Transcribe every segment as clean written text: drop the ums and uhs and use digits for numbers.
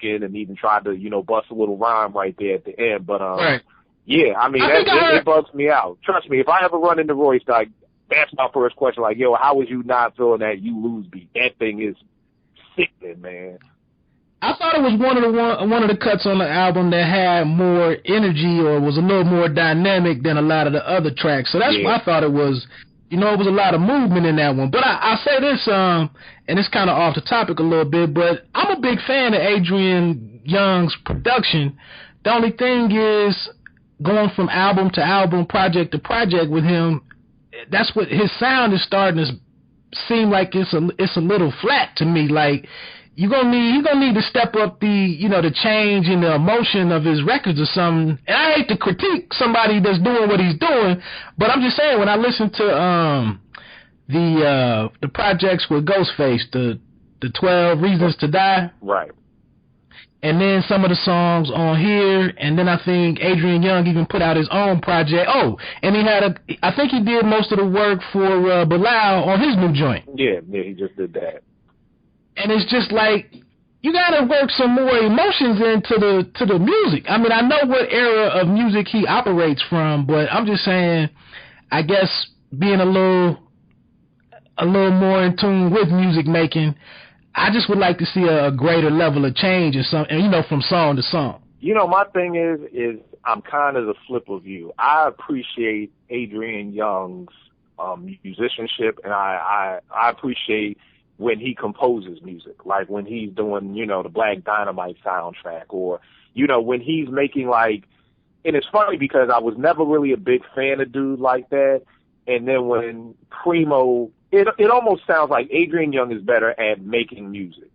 and even tried to, you know, bust a little rhyme right there at the end. But, right. yeah, I mean, it bugs me out. Trust me, if I ever run into Royce, like, that's my first question. Like, yo, how was you not feeling that You Lose beat? That thing is sickening, man. I thought it was one of the cuts on the album that had more energy or was a little more dynamic than a lot of the other tracks. So that's why I thought it was, you know, it was a lot of movement in that one. But I say this, and it's kind of off the topic a little bit, but I'm a big fan of Adrian Young's production. The only thing is, going from album to album, project to project with him, that's what his sound is starting to seem like it's a little flat to me. Like, you're gonna need to step up the, you know, the change in the emotion of his records or something. And I hate to critique somebody that's doing what he's doing, but I'm just saying, when I listen to the projects with Ghostface, the 12 Reasons to Die, right, and then some of the songs on here, and then I think Adrian Young even put out his own project. Oh, and I think he did most of the work for Bilal on his new joint. Yeah, he just did that. And it's just like, you gotta work some more emotions into the music. I mean, I know what era of music he operates from, but I'm just saying, I guess being a little more in tune with music making, I just would like to see a greater level of change in some, you know, from song to song. You know, my thing is I'm kind of the flip of you. I appreciate Adrian Young's musicianship, and I appreciate when he composes music, like when he's doing, you know, the Black Dynamite soundtrack, or, you know, when he's making, like, and it's funny because I was never really a big fan of dude like that, and then when Preemo, it almost sounds like Adrian Young is better at making music,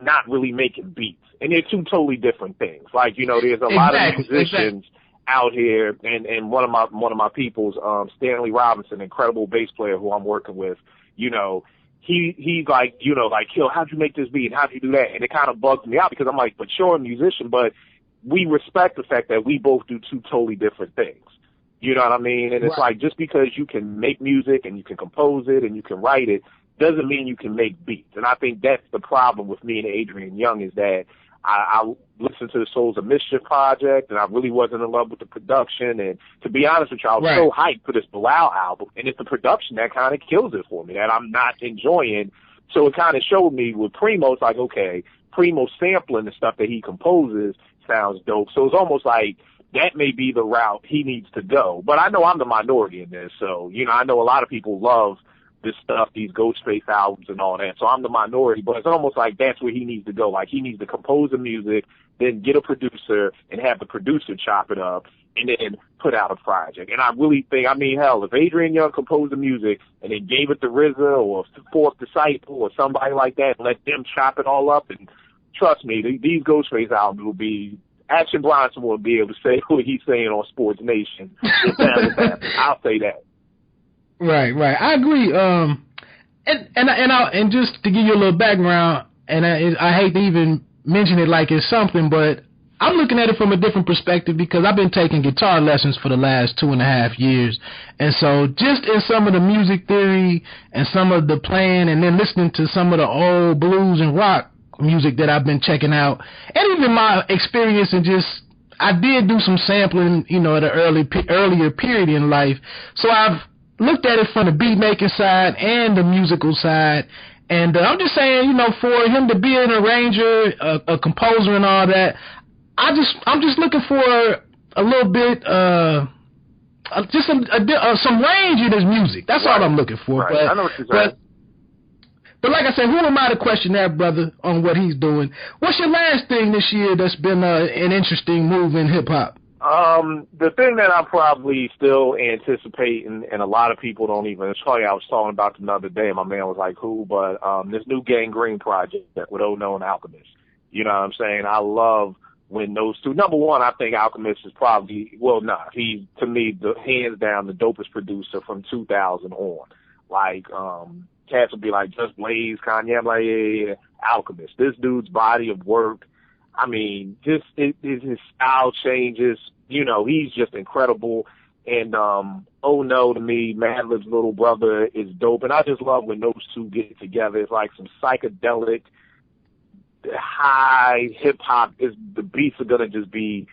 not really making beats. And they're two totally different things. Like, you know, there's a lot of musicians out here, and one of my people's, Stanley Robinson, incredible bass player who I'm working with, you know, he's like, you know, like, yo, how'd you make this beat? How'd you do that? And it kind of bugs me out because I'm like, but you're a musician, but we respect the fact that we both do two totally different things. You know what I mean? And it's like, just because you can make music and you can compose it and you can write it doesn't mean you can make beats. And I think that's the problem with me and Adrian Young, is that I listened to the Souls of Mischief project, and I really wasn't in love with the production. And to be honest with you, I was so hyped for this Bilal album, and it's the production that kind of kills it for me, that I'm not enjoying. So it kind of showed me with Preemo, it's like, okay, Preemo sampling the stuff that he composes sounds dope. So it's almost like that may be the route he needs to go. But I know I'm the minority in this, so, you know, I know a lot of people love this stuff, these Ghostface albums and all that. So I'm the minority, but it's almost like that's where he needs to go. Like, he needs to compose the music, then get a producer and have the producer chop it up, and then put out a project. And I really think, I mean, hell, if Adrian Young composed the music and then gave it to RZA or Fourth Disciple or somebody like that and let them chop it all up, and trust me, these Ghostface albums will be, Action Bronson will be able to say what he's saying on Sports Nation. If that was happening. I'll say that. Right. I agree. And just to give you a little background, and I hate to even mention it like it's something, but I'm looking at it from a different perspective because I've been taking guitar lessons for the last 2.5 years. And so just in some of the music theory and some of the playing, and then listening to some of the old blues and rock music that I've been checking out, and even my experience in just, I did do some sampling, you know, at an earlier period in life. So I've looked at it from the beat making side and the musical side, and I'm just saying, you know, for him to be an arranger, a composer, and all that, I'm just looking for a little bit, just some range in his music. That's all I'm looking for. Right. I know what you're saying. But like I said, who am I to question that brother on what he's doing? What's your last thing this year that's been an interesting move in hip hop? The thing that I'm probably still anticipating, and a lot of people don't even, it's funny, I was talking about it the other day, and my man was like, who? But this new Gangrene project with Ono and Alchemist. You know what I'm saying? I love when those two, number one, I think Alchemist is probably, he's, to me, the hands down the dopest producer from 2000 on. Like, cats will be like, Just Blaze, Kanye. I'm like, yeah, Alchemist. This dude's body of work, I mean, just his style changes. You know, he's just incredible. And Oh No, to me, Madlib's little brother is dope. And I just love when those two get together. It's like some psychedelic high hip hop is the beats are gonna just be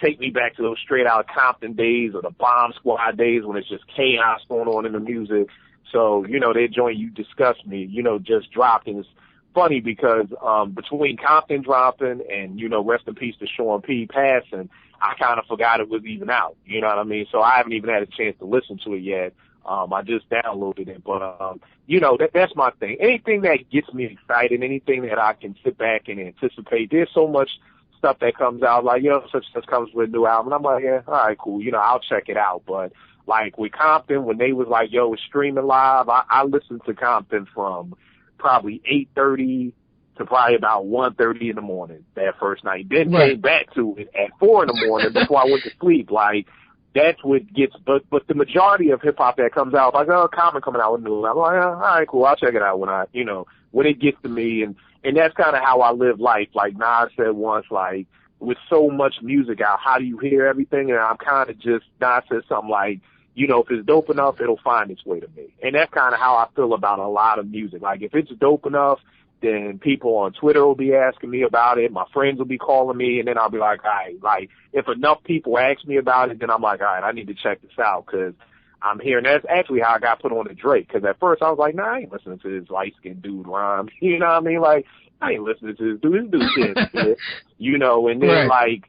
take me back to those straight out Compton days or the Bomb Squad days when it's just chaos going on in the music. So, you know, that joint You Disgust Me, you know, just dropped, and it's funny because between Compton dropping and, you know, rest in peace to Sean P passing, I kind of forgot it was even out. You know what I mean? So I haven't even had a chance to listen to it yet. I just downloaded it, but you know, that's my thing. Anything that gets me excited, anything that I can sit back and anticipate. There's so much stuff that comes out, like, you know, such comes with a new album. I'm like, yeah, all right, cool. You know, I'll check it out. But like with Compton, when they was like, yo, it's streaming live, I listened to Compton from probably 8:30 to probably about 1:30 in the morning that first night. Then came back to it at 4 in the morning before I went to sleep. Like, that's what gets, but the majority of hip hop that comes out, like, oh, Common coming out with a new album. I'm like, all right, cool, I'll check it out when it gets to me, and that's kind of how I live life. Like Nas said once, like, with so much music out, how do you hear everything? And I'm kind of just, Nas said something like, you know, if it's dope enough, it'll find its way to me. And that's kind of how I feel about a lot of music. Like, if it's dope enough, then people on Twitter will be asking me about it. My friends will be calling me, and then I'll be like, all right, like, if enough people ask me about it, then I'm like, all right, I need to check this out, because I'm hearing that's actually how I got put on to Drake, because at first I was like, nah, I ain't listening to this light-skinned dude rhyme. You know what I mean? Like, I ain't listening to this dude. This dude shit, you know, and then, like,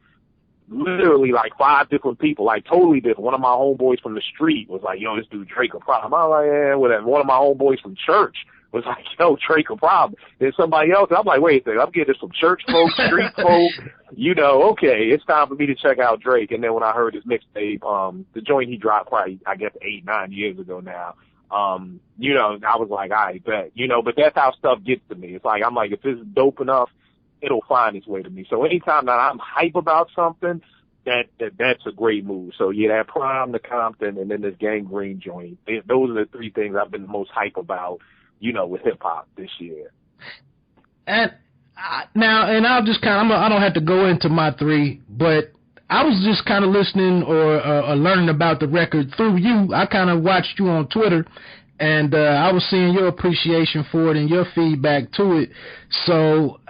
literally, like, 5 different people, like, totally different. One of my homeboys from the street was like, yo, this dude Drake a problem. I was like, yeah, whatever. One of my homeboys from church was like, yo, Drake a problem. Then somebody else, I'm like, wait a second, I'm getting this from church folks, street folks, you know, okay, it's time for me to check out Drake. And then when I heard his mixtape, the joint he dropped probably, I guess, 8-9 years ago now, you know, I was like, all right, bet, you know, but that's how stuff gets to me. It's like, I'm like, if it's dope enough, it'll find its way to me. So anytime that I'm hype about something, that's a great move. So yeah, that Prime, the Compton, and then this Gangrene joint, those are the 3 things I've been the most hype about, you know, with hip hop this year. And I'll just kind of, I don't have to go into my 3, but I was just kind of listening or learning about the record through you. I kind of watched you on Twitter, and I was seeing your appreciation for it and your feedback to it. So,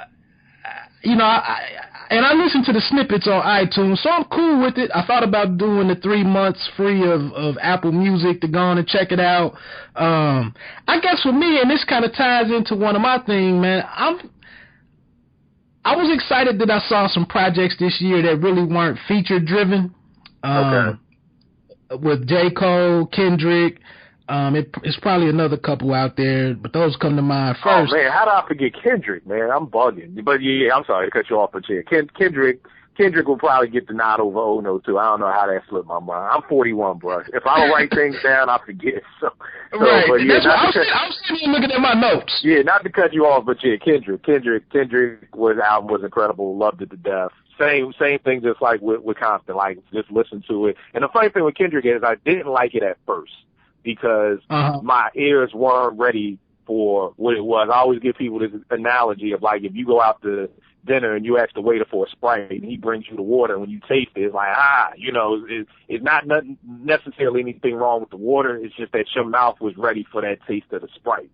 you know, I listened to the snippets on iTunes, so I'm cool with it. I thought about doing the 3 months free of Apple Music to go on and check it out. I guess for me, and this kind of ties into one of my things, man, I was excited that I saw some projects this year that really weren't feature-driven. With J. Cole, Kendrick, it's probably another couple out there, but those come to mind first. Oh man, how did I forget Kendrick, man? I'm bugging. But yeah, I'm sorry to cut you off, but yeah, Kendrick will probably get the nod over Ono too. I don't know how that slipped my mind. I'm 41, bro. If I don't write things down, I forget. Right. But yeah, I was sitting here looking at my notes. Yeah, not to cut you off, but yeah, Kendrick album was incredible. Loved it to death. Same thing, just like with Compton. Like, just listen to it. And the funny thing with Kendrick is I didn't like it at first, because my ears weren't ready for what it was. I always give people this analogy of, like, if you go out to dinner and you ask the waiter for a Sprite and he brings you the water, and when you taste it, it's like, you know, it's not necessarily anything wrong with the water. It's just that your mouth was ready for that taste of the Sprite,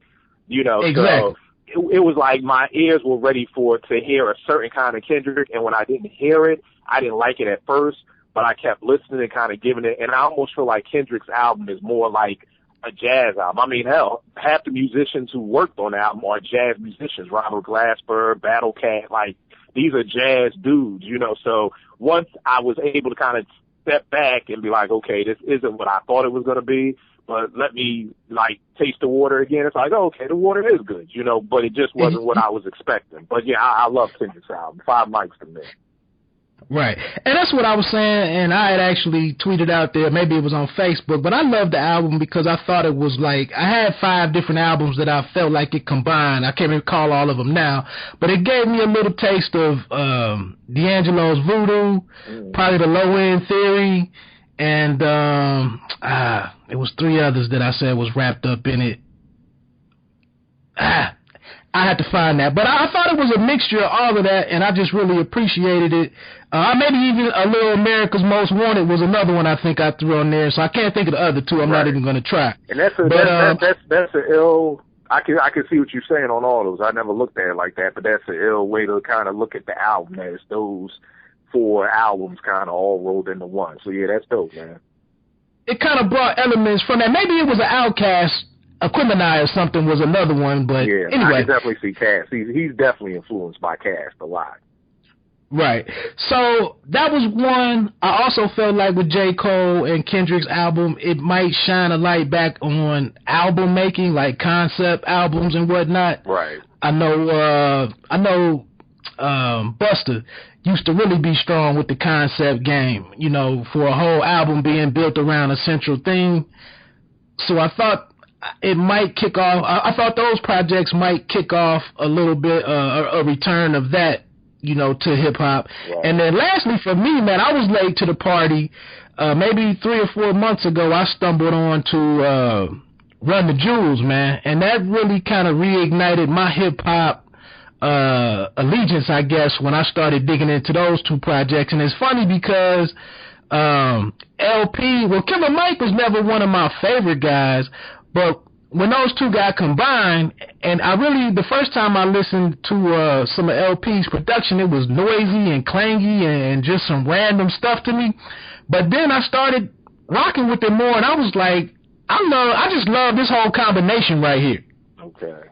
you know. Exactly. So it was like my ears were ready to hear a certain kind of Kendrick, and when I didn't hear it, I didn't like it at first, but I kept listening and kind of giving it, and I almost feel like Kendrick's album is more like a jazz album. I mean, hell, half the musicians who worked on the album are jazz musicians. Robert Glasper, Battle Cat, like, these are jazz dudes, you know. So once I was able to kind of step back and be like, okay, this isn't what I thought it was going to be, but let me, like, taste the water again. It's like, oh, okay, the water is good, you know, but it just wasn't what I was expecting. But yeah, I love Kendrick's album. 5 mics to me. Right. And that's what I was saying, and I had actually tweeted out there, maybe it was on Facebook, but I loved the album because I thought it was like, I had 5 different albums that I felt like it combined. I can't recall all of them now, but it gave me a little taste of D'Angelo's Voodoo, probably the Low End Theory, and it was 3 others that I said was wrapped up in it. I had to find that. But I thought it was a mixture of all of that, and I just really appreciated it. Maybe even a little America's Most Wanted was another one I think I threw on there, so I can't think of the other 2. I'm not even going to try. And that's an ill I can see what you're saying on all those. I never looked at it like that, but that's an ill way to kind of look at the album as those 4 albums kind of all rolled into one. So yeah, that's dope, man. It kind of brought elements from that. Maybe it was an Outkast, Aquemini or something was another one, but yeah, anyway. I can definitely see Cass. He's definitely influenced by Cass a lot. Right. So that was one. I also felt like with J. Cole and Kendrick's album, it might shine a light back on album making, like concept albums and whatnot. Right. I know Busta used to really be strong with the concept game, you know, for a whole album being built around a central theme. So I thought it might kick off. I thought those projects might kick off a little bit, a return of that, you know, to hip hop. Right. And then lastly for me, man, I was late to the party. Maybe 3 or 4 months ago, I stumbled on to Run the Jewels, man. And that really kind of reignited my hip hop allegiance, I guess, when I started digging into those 2 projects. And it's funny because LP, well, Killer Mike was never one of my favorite guys, but when those 2 got combined, and I really, the first time I listened to some of LP's production, it was noisy and clangy and just some random stuff to me. But then I started rocking with it more, and I was like, I just love this whole combination right here. Okay.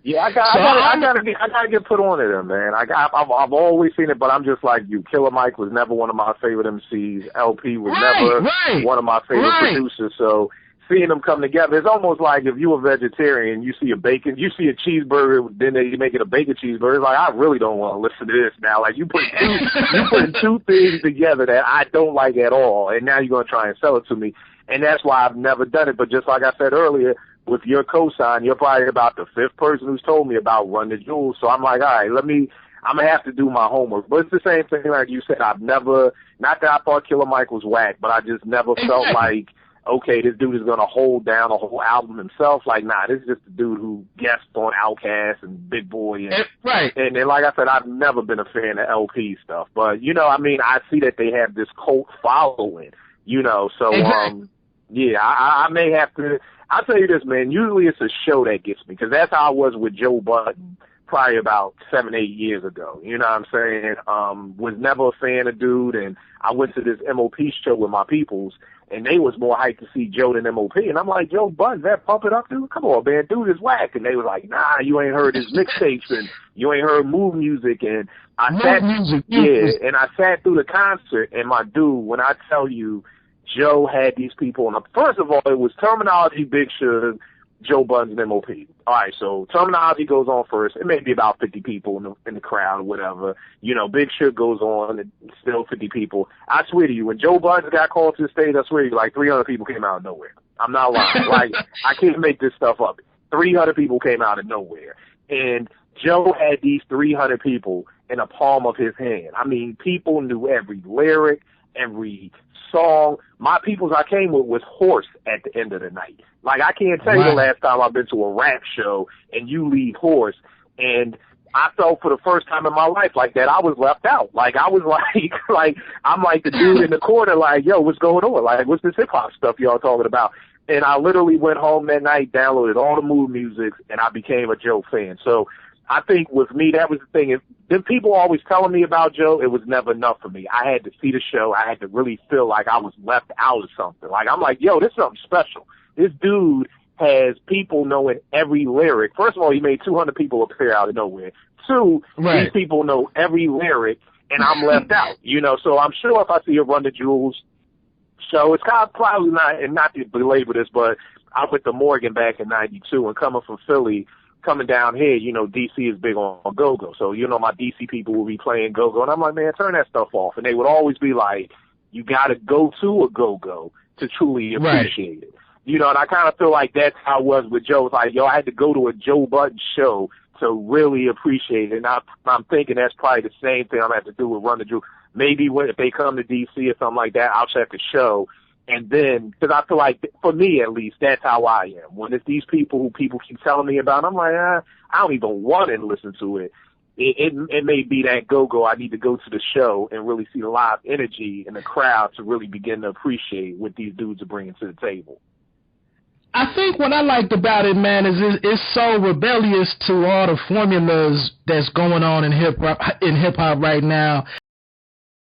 Yeah, I gotta get put on it, man. I've always seen it, but I'm just like you. Killer Mike was never one of my favorite MCs. LP was never one of my favorite producers. So seeing them come together, it's almost like if you a vegetarian, you see a cheeseburger, then they make it a bacon cheeseburger. It's like, I really don't want to listen to this now. Like, you putting 2 things together that I don't like at all, and now you're gonna try and sell it to me. And that's why I've never done it. But just like I said earlier, with your cosign, you're probably about the 5th person who's told me about Run the Jewels. So I'm like, all right, I'm going to have to do my homework. But it's the same thing like you said. I've never, not that I thought Killer Mike was whack, but I just never felt like, okay, this dude is going to hold down a whole album himself. Like, nah, this is just a dude who guests on Outkast and Big Boy. And then, like I said, I've never been a fan of LP stuff. But, you know, I mean, I see that they have this cult following, you know. So, yeah, I may have to. I'll tell you this, man. Usually it's a show that gets me, because that's how I was with Joe Budden probably about 7, 8 years ago. You know what I'm saying? Was never a fan of dude, and I went to this MOP show with my peoples, and they was more hyped to see Joe than MOP. And I'm like, Joe Budden, that Pump It Up, dude? Come on, man. Dude is whack. And they was like, nah, you ain't heard his mixtapes, and you ain't heard Move Music. And I sat through the concert, and my dude, when I tell you, Joe had these people, and first of all, it was Terminology, Big Sugar, Joe Budden, and MOP. All right, so Terminology goes on first. It may be about 50 people in the crowd or whatever. You know, Big Sugar goes on, and still 50 people. I swear to you, when Joe Budden got called to the stage, I swear to you, like 300 people came out of nowhere. I'm not lying. Like, I can't make this stuff up. 300 people came out of nowhere. And Joe had these 300 people in the palm of his hand. I mean, people knew every lyric, every song. My peoples I came with was hoarse at the end of the night. Like, I can't tell you the last time I've been to a rap show and you leave hoarse. And I felt for the first time in my life like that I was left out. Like, I was like I'm like the dude in the corner, like, yo, what's going on? Like, what's this hip hop stuff y'all talking about? And I literally went home that night, downloaded all the Move Music, and I became a Joe fan. So I think with me, that was the thing. If the people always telling me about Joe, it was never enough for me. I had to see the show. I had to really feel like I was left out of something. Like, I'm like, yo, this is something special. This dude has people knowing every lyric. First of all, he made 200 people appear out of nowhere. 2, these people know every lyric, and I'm left out. You know, so I'm sure if I see a Run the Jewels show, it's kind of probably not, and not to belabor this, but I went to Morgan back in 92, and coming from Philly, coming down here, you know, DC is big on go-go. So, you know, my DC people will be playing go-go. And I'm like, man, turn that stuff off. And they would always be like, you got to go to a go-go to truly appreciate it. You know, and I kind of feel like that's how it was with Joe. It's like, yo, I had to go to a Joe Budden show to really appreciate it. And I'm thinking that's probably the same thing I'm going to have to do with Run the Jewels. Maybe if they come to DC or something like that, I'll check the show. And then, because I feel like, for me at least, that's how I am. When it's these people who people keep telling me about, I'm like, I don't even want to listen to it. It may be that go-go. I need to go to the show and really see the live energy in the crowd to really begin to appreciate what these dudes are bringing to the table. I think what I liked about it, man, is it's so rebellious to all the formulas that's going on in hip hop right now.